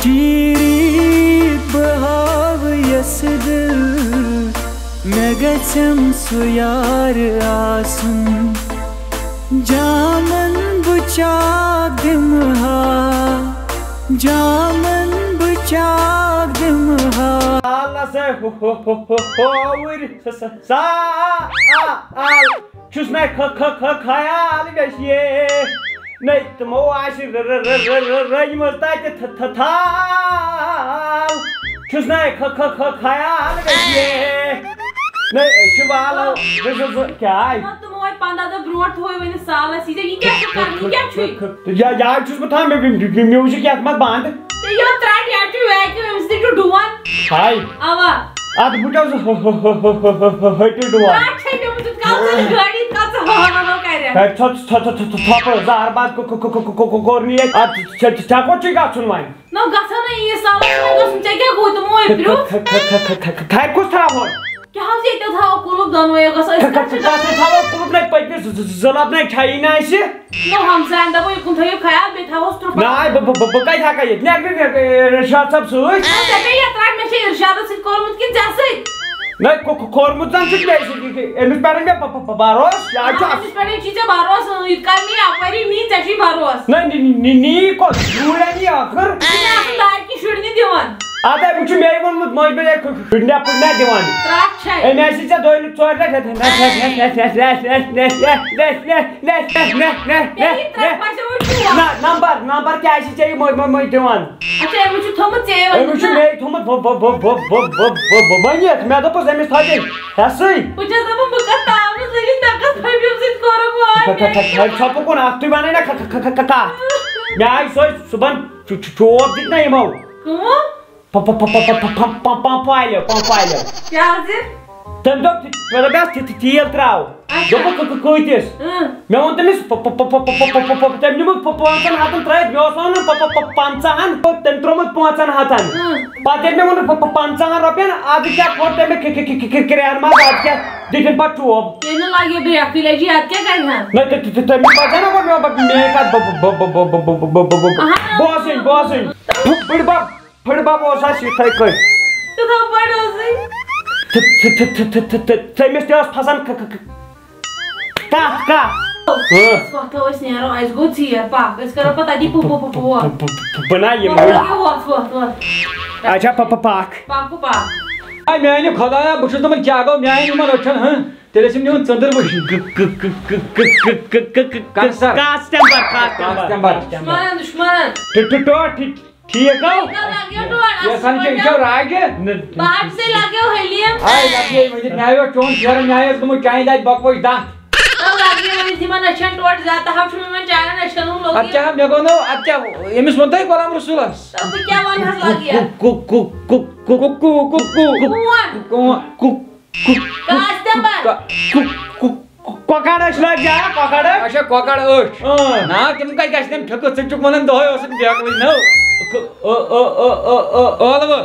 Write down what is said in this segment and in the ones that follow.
Cherry بہاو یس دل میں گژھم سُہ یار آسُن جامن بہٕ چاک دِمہٕ ہا جامن بہٕ چاک دِمہٕ ہا Allah se hovur sa çüz me khayal geçiye ne tmo aşı rayımız da tal çüz me khayal geçiye ne şivalo kya تم وای 15 دۄہ برونٛٹھ تھوٚو وۄنۍ سال اَسہِ یہِ کیٛاہ چھُ کَرُن یہِ کیٛاہ چھُ ya çüz bu tam music yatmak band یہِ ترٛٹھ یَتھ چھُ ویکیوٗم أمِس تہِ چھُ ڈوٗن hay اوا at bu da hötü duvar ترٛٹھ چھے نِمٕژ یِتھ کال ژٕ گٲڑی کَژٕ ہاو کَرٮ۪کھ Topur zarbat korniye çakoçu gaçun vay. نہ گژھان نہٕ یہِ سال گژھُن ژےٚ کیٛاہ گوٚو تِمو أپرِو Kay kus tarafon. کیٛاہ حظ ییٚتہِ تھاوو کُلُپ دۄنوَے گژھو أسۍ کَتھ چھِ Kası tava kulüpnek paypı zalapnek çayına işi. نو ہمساین دَپو یِکُن تھٲیِو خیال بیٚیہِ تھاوہوس ترٛوپا Nay bu kay takayet. Ne şartsap suy. ژےٚ پیٚیہِ یَتھ ترٛٹھ مےٚ چھِ اِرشادَس سۭتۍ کوٚرمُت کِنہٕ ژےٚ سۭتۍ Ne kormuttan çıkmayız. Emiş benim ya baros. Ya çok. أمِس پٮ۪ٹھٕے چھی ژےٚ بروسہٕ یِتھ کٔنۍ مےٚ اَپٲری نی ژےٚ چھُے بروسہٕ Ne ko. Yureni akır. ژٕ چھِ آسان دارِ شُرنہِ دِوان Ada bu çimeyi vurmut mojbeye künde pünde divan. ترٛٹھ چھے Enerjisi doyunup sonra بیٚیہِ ترٛٹھ باسیٚو وۄنۍ Number kaysi çayı moj divan. اچھا أمِس چھُ تھوٚمُت ژےٚ Ömür şu meyi tumat manyak me adapos emis tadin. Yasıy. بہٕ چھَس دَپان بہٕ کَتھ تاونہٕ سۭتۍ مےٚ کَتھ فٔبیو سۭتۍ کوٚرُکھ وۄنۍ Çapukun aktı bana ne kaka. Ya soy suban çoğub dit ne yemau. کٕم Pampalho. کیٛاہ حظ Tam dop böyle biraz tiyel trau. Dopu kuytis. Me on temis tem nimu popansan hatan trayet yosan pancahan tem tromut pancahan hatan. Patel me on pancahan ropian adi kya korte me kireyan ma adi kya dikin pat çoğub. ییٚلہِ نہٕ لَگہِ break تُہۍ لٔجی اَتھ کیٛاہ کَرِ ہن Ne tem pazana var me kat bosin. Fırbab olsa şirkay koy. ژٕ تھاو بَڑوسٕے Temis diyoruz pasan ka. وۄتھو أسۍ نیرو اَسہِ گوٚو ژیر پَکھ أسۍ کَرو پَتہٕ تَتی پوٗ Bana yem. وۄتھ Acha pak. پَکہٕ پَکھ Ay meğeni kolaya bu şu zaman kâgo meğeni numan açan ha. Telesim diyorsun çandır bu. Kanser. Kastembar. دُشمَنن دُشمَنن ٹھیک ہو لَگیو ڈۄڈ Ya sen ki içe rage. باٹسٕے لَگیو ہلیم Ay lagi mujhe nayo çon şer nayo tumu çay daj bakboş da. لَگیو وۄنۍ یِمن أچھن ٹوٹھ زیادٕ تہٕ چھُ یِمن چانٮ۪ن أچھن ہُنٛد لوٚگ Atya ham yagono atya emis monday kolam rusulas. بہٕ کیٛاہ وَنہٕ حظ لَگہِ یَتھ Kuku. کاسٹمبر Kokardaş lag ya kokardaş. Aşağı kokar öş. Na kim kay kaçtım tıkı sıçık manın doy olsun diyaklı ne? Oğlum bu.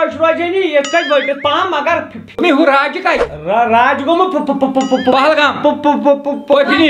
Öş rajeni yetkaj vayt pam agar Mi huracı kay. raj gomu Pahalgam. Poçni.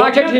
Aşağı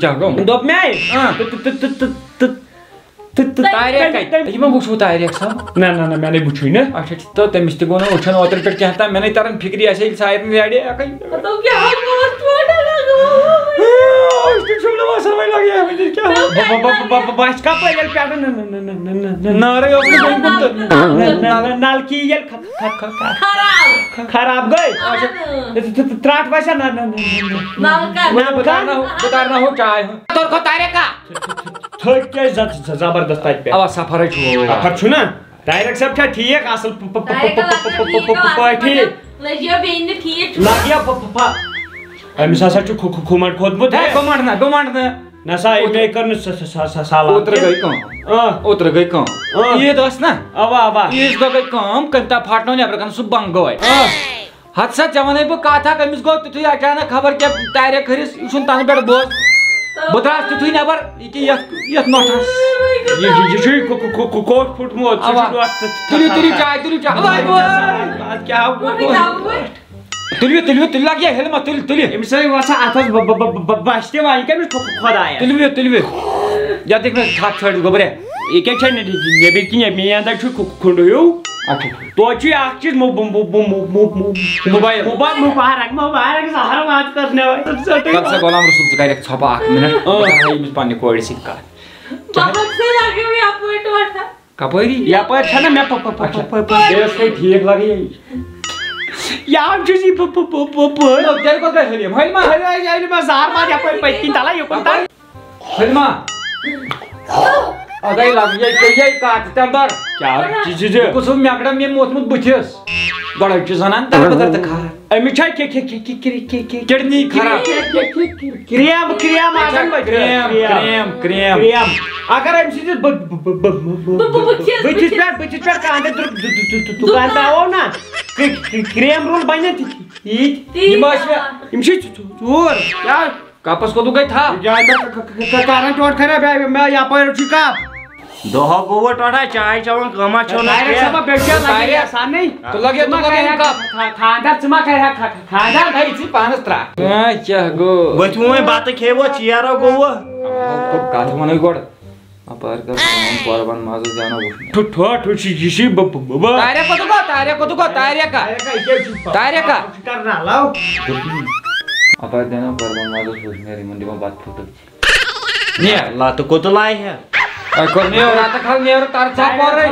Çağım. Dop me? Tayrak kay. Yima bu şu tayrak sa. Na mene buçuy ne? Aşağı to temistik onu uçan otur per kehta mene taran fikri aşağı sayırın yerde akay. تو کیٛاہ گوٚو ٹوٹھ لَگو İşte şöyle basarmaya lagya medir kya. Başka payel piyada Nara yok mu benim kuntu. nalki yel خراب kharab gay. اَہنہٕ Trat başa نَلکَن Butarna ho çay. Tor ko tayrak ka. Third ke zabardast type pe. Ava safara chu. Afar chu na? Direct sab kya thik asıl لٔجِو بیٚیہِ نہٕ ٹھیٖک چھُ Lagya أمِس ہسا چھُ کھُمَٹ کھوٚتمُت Gomandna. نسا یہِ کٔرنہٕ سالات Otra gay kam. Otra gay kam. Ye dos na. اوا Ye do gay kam kanta phatno ne abrakan su bangoy. Hadsa jamanay bu katha kamis go tutu achanak khabar ke tayrak kharis usun tan pet boz. Budras tutu ne var iki yat notas. یہِ چھُ کوٹ پھُٹمُت Tuli çay. Vay vay. کیٛاہ تُلوِ لگہِ helmet تُلہِ أمِس ہے وسان اَتھس بَچہِ تہِ وۄنۍ کٔمِس خۄدایا تُلوِ یتھ دیکھ مےٚ تھپھ ژھٲنٛڈِتھ گوٚبرے یہِ کیٛاہ چھےٚ نیٚبٕرۍ کِنۍ میٛٲنۍ اَندر چھُ کھُنڈٕ ہیوٗ توتہِ چھُ یہِ اکھ چیٖز موبایل مُبارک سہر وات کرناوے سا غلام رسول ژٕ کَرٮ۪کھ ژھۄپہٕ اکھ مِنٹ بہٕ کَرٕ أمِس پننہِ کورِ سۭتۍ کتھ کپٲری یپٲرۍ چھَنا مےٚ ٹھیٖک لگے یاو چھُس یہِ تیٚلہِ کوٚت گژھِ حلیٖم حلما زار باد یپٲرۍ پٔتۍ کِنۍ تَلان یُکُن تَل حلیٖما اَدَے لگ یے کَتھ تَمہِ دۄہ بہٕ گوٚژھُس مٮ۪کڑم ییٚمۍ موتمُت بٕتھِس گۄڈٕ چھُ زَنان دَربٕدر تہٕ کھار أمِس چھا کِڈنی خراب کرٛیم آسان کرٛیم اگر أمۍ سٕنٛدِس بٕتھِس پٮ۪ٹھ کانٛہہ دُکان ترٛاوو نا کرٛیم رول بَنٮ۪ن یِم ٲسۍ مےٚ یِم چھِ ژوٗر کیٛاہ کپس کوٚتُک گٔے تھپھ کران ٹوٹھ خراب مےٚ یپٲرۍ چھُ کپ دۄہا گوٚو ٹوٹھا چاے چٮ۪وان کٲما خانٛدر ژٕ ما کَرِہکھ خانٛدر ژٕ پانس ترٛا کیٛاہ گوٚو ؤتھِو وۄنۍ بتہٕ کھیٚیوا ژیرا گوٚوٕ کتھ وَنَے گۄڈٕ اپٲرۍ کر قۄربان مازس دیٛاونا وٕچھنہِ یہِ چھُ تاریکا اپٲرۍ دیٛاونا قۄربان مازس وٕچھنہِ یِمن دِمو بتہٕ پھُٹُک نیر لتہٕ کوٚت لاے ہے تۄہہِ کوٚر نیرو راتہٕ کھال نیرو تر ژاپورے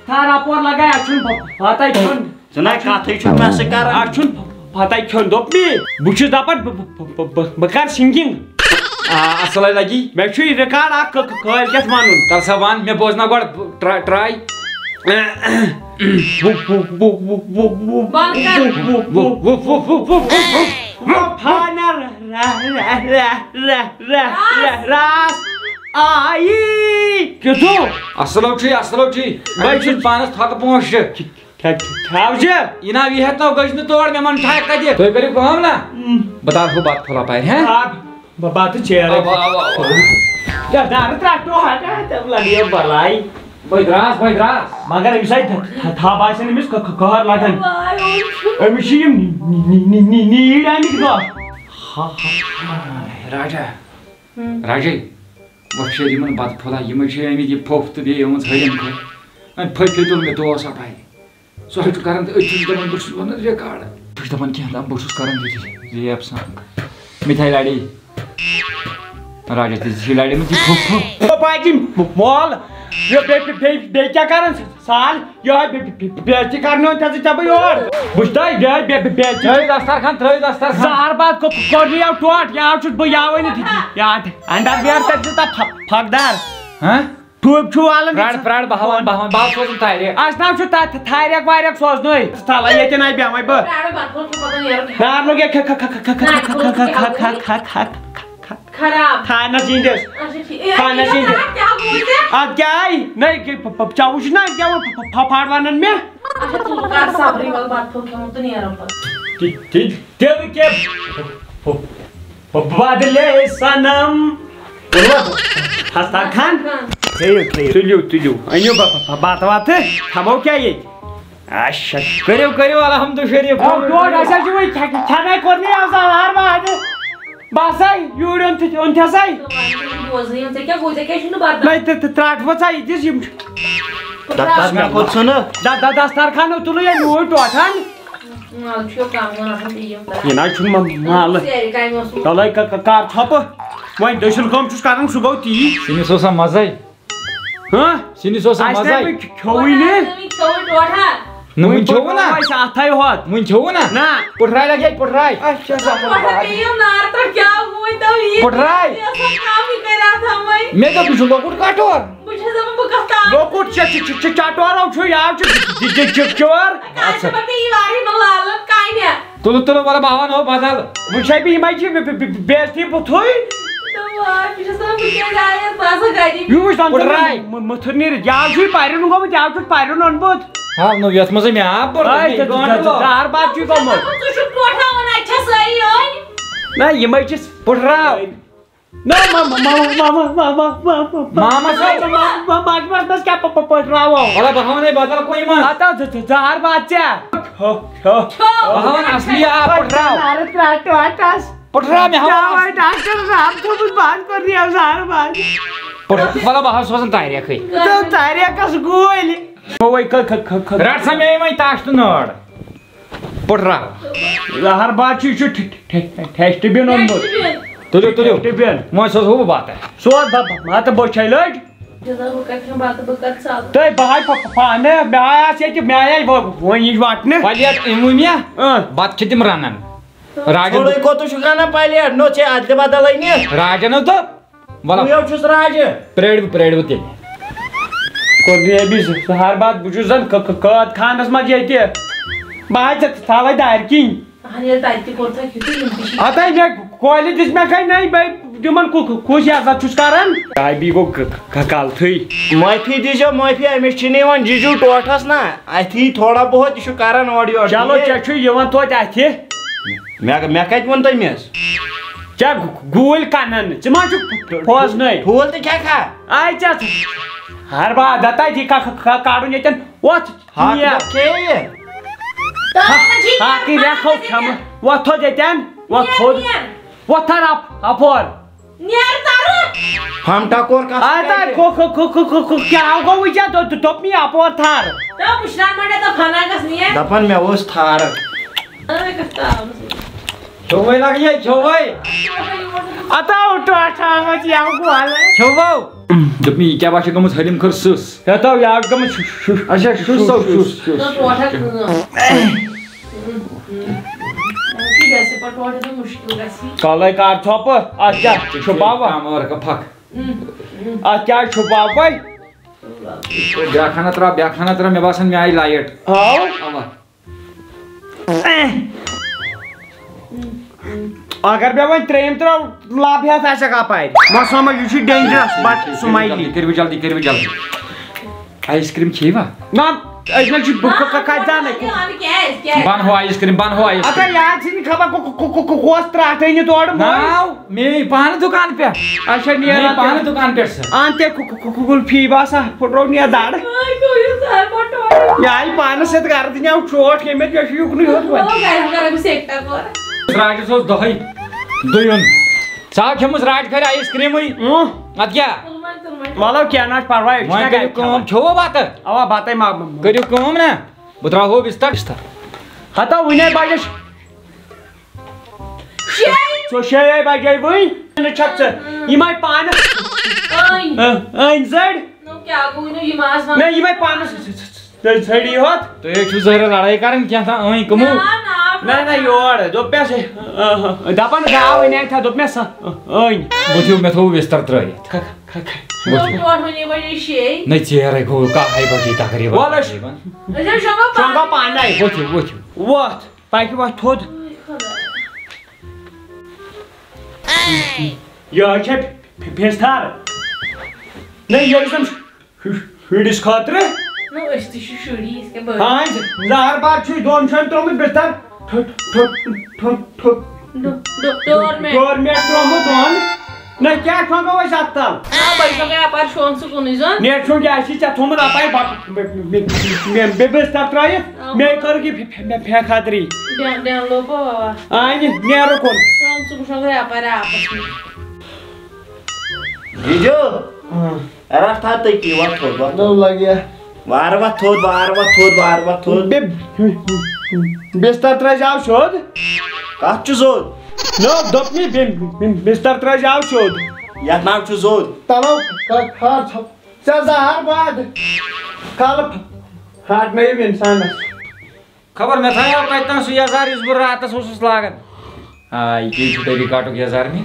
تھار اپور لگاے اَتھ چھُنہٕ پتہ کھیوٚن ژٕ نہ کتھٕے چھُکھ مےٚ سۭتۍ کران اَتھ چھُنہٕ پتہ کھیوٚن دوٚپ مےٚ بہٕ چھُس دپان بہٕ کرٕ سِنگِنگ اصٕل لگی مےٚ چھُ یہِ رِکاڈ اکھ کٲلکٮ۪تھ وَنُن تل سا وَن مےٚ بوزنا گۄڈٕ ٹراے اصٕل چھُے بہٕ چھُس پانس تھکہٕ پونٛسہٕ یہِ نا یہِ ہٮ۪تنو گٔژھۍ نہٕ تور مےٚ وَن ٹھیک کتہِ تُہۍ کٔرِو کٲم نا بہٕ تارٕ ہُہ بتہٕ پھوٚلا پارِ بتہٕ چیرٕ لگیو بلاے بہٕ درٛاس مگر أمِس آیہِ تھپھ آسن أمِس کٔہر لگان أمِس چھِ یِم نیٖڈ آمٕتۍ دۄہ راجے وۄنۍ شیٖر یِمن بتہٕ پھوٚلا یِمے چھِ آمٕتۍ یہِ پھوٚپھ تہٕ بیٚیہِ آمٕژ ہٲرِم کھٔر وۄنۍ پھٔپھِ تُل مےٚ دوس اپارِ سُہ چھُ کران تہٕ أتھۍ چھُس دپان بہٕ چھُس ونان رِکاڈ بہٕ چھُس دپان کینٛہہ تام بہٕ چھُس کران تِتھُے ریپ سانگ مِٹھاے لاڑے راجا تہِ چھِ لاڑیمٕژ یہِ پھوٚپھ باقی مول بیٚیہِ کیٛاہ کران سال یِہوے بےزتی کرنٲوِتھ ژےٚ ژےٚ بہٕ یور بہٕ چھُس تۄہہِ بےزتی ترٛٲیِو دستار خان زہر باد کوٚر یاو ٹوٹھ یاو چھُس بہٕ یاوٕے نہٕ انڈر ویر تَتہِ چھُ تتھ پھکدار ٹوٗپۍ چھُ والان پرٛار بہٕ سوزُن تاریک اسناو چھُ تتھ تھاریک واریک سوزنٲے تھلا ییٚتٮ۪ن آیہِ بیٚہوے بہٕ تھانس یِہِنٛدِس اتھ کیٛاہ آیہِ نَے ژےٚ وٕچھ نا پھاڑ ونان مےٚ دِل کے بدلے صنم ہستار خان تُلِو أنِو بتہٕ وتہٕ تھاوو کیٛاہ ییٚتہِ اچھا کٔرِو الحمدُ شریٖف أسۍ حظ چھِ وۄنۍ کھٮ۪نَے کوٚر نہٕ یہِ زہر بادٕ بس یوٗرۍ اوٚن تھسا ترٛٹھ وژھا ییٚتِس یِم دستار خان تُلٕے ییٚلہِ یوٗرۍ ٹوٹھن یہِ نہ چھُنہٕ مالہٕ تَلے کر ژھۄپہٕ وۄنۍ دٔسِل کٲم چھُس کران سُہ گوٚو تی سِنِس اوسا مزے سِنِس اوسا مزے کھیوٚوٕے نہٕ وٕنۍ کھیوٚوٕ نا اتھے ہوت وٕنۍ کھیوٚوٕ نا پُٹھراے لگے پُٹھراے مےٚ دوٚپ یہِ چھُ لۄکُٹ کٹور لۄکُٹ چٹورو چھُ یاو چھُ چور تُلو وَلہٕ بہٕ وَنہو بدل وٕچھے بہٕ یِمے چھِ بےزتی بُتھُے مٔتھٕر نیٖرِتھ یاو چھُے پرن گوٚمُت یاو چھُس پرن اوٚنمُت یتھ منٛز مےٚ آب زہر باد چھُے گوٚمُت نہ یِمے چھِ پُٹھراو مامس منٛز کیٛاہ پٔٹھراوو وَلہٕ بہٕ وَنے بدل کُنہِ منٛز زہر باد ژےٚ بہوان اصلی آپ پٹراو پٹراو میں ہوا ڈاکٹر صاحب کو بھی بات کر رہی ہے سار بات والا بہو سوزن تاریخ تو تاریہ کس گولی رٹ سا میں وہیں تاش تو نوڑ پٹراو ہر بات ٹھیسٹ بین اونمت تلیو تلیو ٹھیسٹ بین مو سوز ہو بات ہے سوز مات بوچھے لٹ تو بہت پانے میں آیا مے آیا ون وٹنے پلیٹ امومیا بات چھ تم رنان راجن تھوڑے کو تو شکرانا پلیٹ نو چھے ادل بدل اینی راجن تو والا یو چھس راج پریڈ تے کو ہر بات بچو زن قد خانس مجھ یہ بہت تھوے دار کن اتھے مے کولہِ دِژ مے کھے نئی بے تمن کُس عزت چھُس کران بی گو غلطٕے معافی دیجو معافی امس چھنہٕ یِوان جِجو ٹوٹھس نا اتھی تھوڑا بہت یہ کران اورٕ یورٕ چلو ژےٚ چھُے یِوان توتہِ اتھِ مےٚ کتہِ ووٚن تٔمِس ژےٚ گوٗلۍ کَنن ژٕ ما چھُکھ پھوزنٕے ٹھوٗل تہِ کھٮ۪کھا آے ژےٚ ہر بات دتا جی کڑُن ییٚتٮ۪ن وۄتھ کھیٚیہِ ہاکی ریکھو کھٮ۪مہٕ وۄتھ تھوٚد ییٚتٮ۪ن وۄتھ تھوٚد وۄتھ تھر اپور پھمٹا کوٚر کیٛاہ گوٚو ژےٚ دوٚپ مےٚ اپور تھر دپان مےٚ اوس تھارٕ چھوے لگ یہ چھوے اتاو ٹوٹھ آمت یو گول چھوو دپ می کیا باشا گمت حلیم کر سس اتاو یا گمت اچھا شس کالے کار تھوپ ات کیا چھپاوا کامر کا پھک ات کیا چھپاوا بیا کھانا ترا مے باسان مے آئی لائٹ ہاو اگر بے ون تریم ترو لاب ہیت آسہ کپار مہ سمجھ یہ ڈینجرس بٹ سمائلی کر جلدی آئس کریم کھیوا نا اس میں کت جانے بن ہو آئس کریم بن ہو آئس اتا یاد چھ خبر کوس تراتے توڑ ناو میں پان دکان پہ اچھا میں پان دکان پہ سر آنتے کلفی باسا پھٹرو نیا داڑ یہ پانس ست کر دنیا چوٹ یہ میں یوکنی ہوت راج سوز دہی دویون سا کھمس راج کھر آئس کریم ات کیا والو کیا نہ پرواے وۄنۍ کٔرِو کٲم چھووا بتہٕ اوا بتاے ما کٔرِو کٲم نا بہٕ تراوہو بستر ہتا ونے بجے سو شے بجے وٕنۍ چھک ژٕ یِمے پانس أنۍ زڑ نہ یِمے پانس زڑی ہوت تُہۍ چھِو ظٲہرا لڑٲے کران کینٛہہ أنۍ کٕمو نہ یور دوٚپ مےٚ دپان گاو ونے تھا دوٚپ مےٚ أنۍ بٕتھِو مےٚ تھوٚو بستر ترٲیِتھ نہ ژیرے گوٚو کاہے بجے تقریباً شونگا پانے ؤتھِو ووت پکہِ وۄتھ تھوٚد یہ چھے پھیستار نہ یہ زن شُرِس خٲطرٕ ہاں زہر بار چھُ دۄن چھُ ترومُت بستر گورمنٹ ترومُت دۄن نہ کیا ٹھونگو أسۍ اتھ تل نیٹ چھُ کیٛاہ چھِ ژےٚ تھوٚومُت اپارِ مےٚ بستر ترٲیِتھ مےٚ کٔرٕکھ یہِ پھیٚک خٲطرٕ آنہِ نیرٕ کُن جِجو رَٹھ تھا تٔتی وَتھ تھوٚد نو لگیا وارٕ وَتھ تھوٚد وارٕ وَتھ تھوٚد بستر ترٲیزیو سیوٚد کَتھ چھُ زوٚد نو دوٚپ مےٚ بستر ترٲیزیو سیوٚد یَتھ ناو چھُ زوٚد تلو ژےٚ زہر باد کالہٕ پھاٹنٲیِو اِنسانس خبر مےٚ تھایو کتہِ سُہ یزار یُس بہٕ راتس اوسُس لاگان آ یہِ کیٛاہ چھُ طریٖقاتُک یزار مےٚ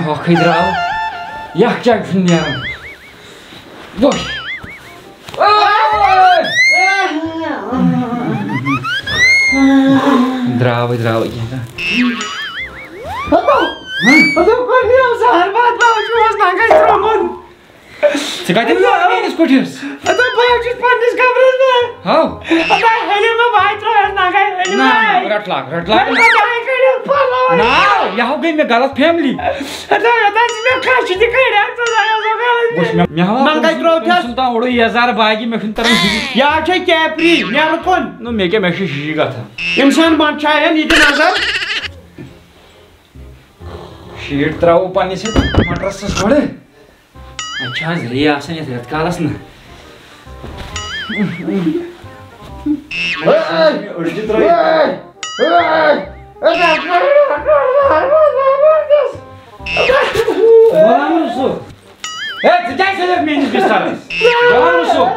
ہۄکھٕے درٛاو یکھ کیٛاہ چھُنہٕ نیران درٛاوٕے کینٛہہ زہر باد باوجوٗد اوس نگے ترومُت ژٕ کتٮ۪ن میٲنِس کُٹھِس بہٕ چھُس پننِس کمرس منٛز ہاو ہیٚلِو مےٚ بھاے ترٛٲیس نگے رٹ لاگ پلو ناو یہ گئی میں غلط فیملی سلطان اوڑو یزار باقی میں تران یہ کیپری نیرو کن نو مے کیا میں شیشی گھا انسان بنچائن یہ نظر شیٹ تراو پنس مٹرس گڑ اچھا ری آسان یہ ریت کالس نا غلام رسول میس بسترس غلام رسول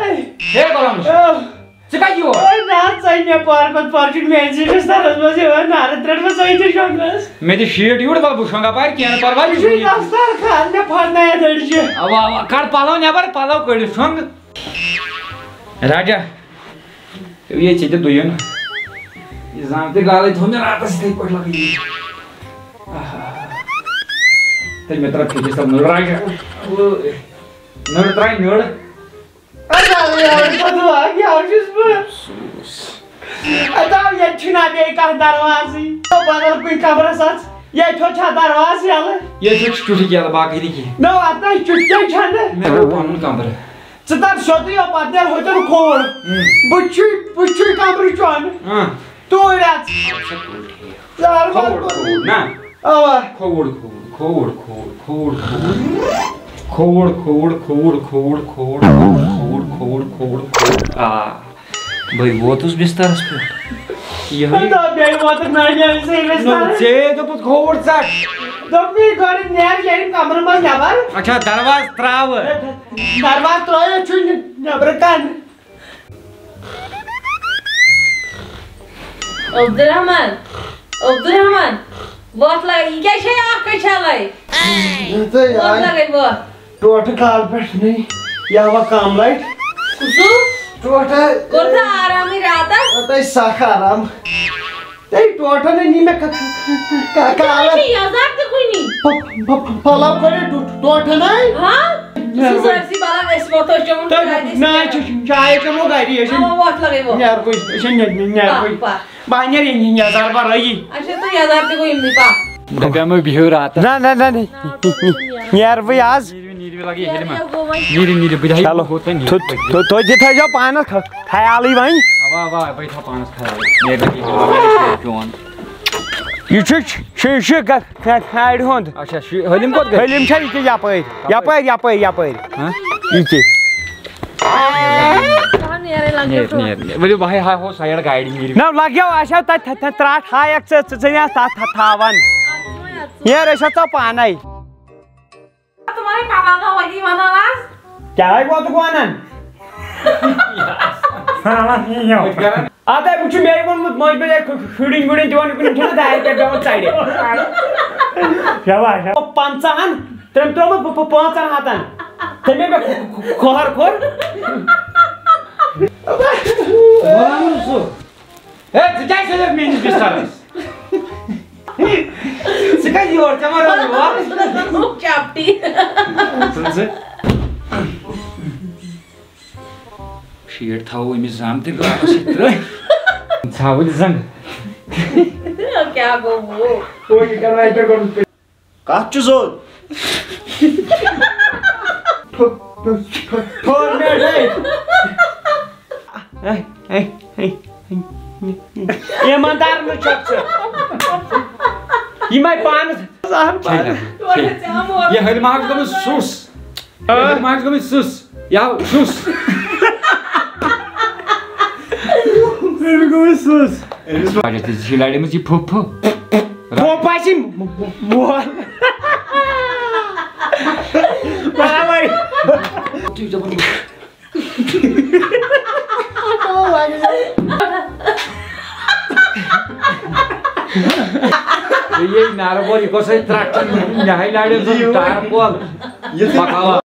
غلام رسول ثقہ مے دے شیٹ یور بل بہ شونگا پار کی پرواہ کڑ پلو نبر پلو کڑ شونگ راجا یہ ٹھیک دین یہ زانتے گالے تھو میں راتس تھی پٹ لگی تے میں طرف پھیس تم راجا نڑ ترائی نڑ دروازہ بدل کن قبرس یہ دروازہ یہ چٹھی کیا باقی نہیں نو اتنا چٹھی میں پن کمر ٹر سیودی پتہ ہوتن کھوڑ بچ کمر چون توڑ کھوڑ کھوڑ کھوڑ کھوڑ کھوڑ کھوڑ کھوڑ کھوڑ کھوڑ کھوڑ کھوڑ کھوڑ آ بھائی ووتس بسترس پہ یہ کھوڑ ژٹ کمر مز نبر اچھا درواز تراو درواز ترٲیِتھ نبر کن عبدالرحمان ووت لگ یہ کیا چھ اکھ چھلے ووت لگے ووت ٹوٹ کال پہ نہیں یہ ہوا کام لائٹ کسو ٹوٹ کرتا آرام رات سخ آرام ٹوٹ نہیں میں یزار تہ کنی پلاو کرے ٹوٹ نہیں ہاں سرسی بالا اس ووت چمن نا چائے چمو گاڑی ووت لگے ووت نیار کوئی بہ نیر یزار برٲیی اچھا تو یزار تہ گویم نہیں پا دپیا میں بہو رات نہ نیر بھائی آز لگی نیری چلو تھی تھو پانس خیال ون بھائی تھو پانس خیال یہ کھاڑ ہند اچھا حلم کت حلم یہ یپر یہ ورو بھائی ہو سائڈ گاڑی نا لگو اچھا تراٹ ہائک ثیا تھاوان نیر ثو پانے تمہارے پاپا کا وہی بنا لاس کیا ووت ونان ادے بچ میری وونمت مج بے شُڑِنۍ وُڑِنۍ دِوان کُنہِ چھُنہ دارِ پٮ۪ٹھ بیٚہوان ژَرِ 50 تٔمۍ ترٛوومُت 500 تٔمۍ مےٚ کھۄہر کھوٚر غلام رسول ژٕ کیٛازِ کھٔژٕکھ میٛٲنِس بسترس ژٕ کَتہِ یور ژےٚ ما روٚنُو چاپٹی شیٹ تھاو أمِس زام تہِ گلاسس سۭتۍ ترٛٲوِتھ ژھاوٕلۍ زنٛگ کیا گو وہ کتھ چھُ زوٚد ایماندار یہ پانس یہ حلماک گٔمٕژ سُس حلماک گٔمٕژ سُس یا سُس ژٕ لڑیمٕژ یہِ پھُپھ پھوٚپھ مول برابر یہ نارٕ بول یہِ کوٚر سا ترٛٹھ مےٚ ہاے لاڑِ ٹایَر بول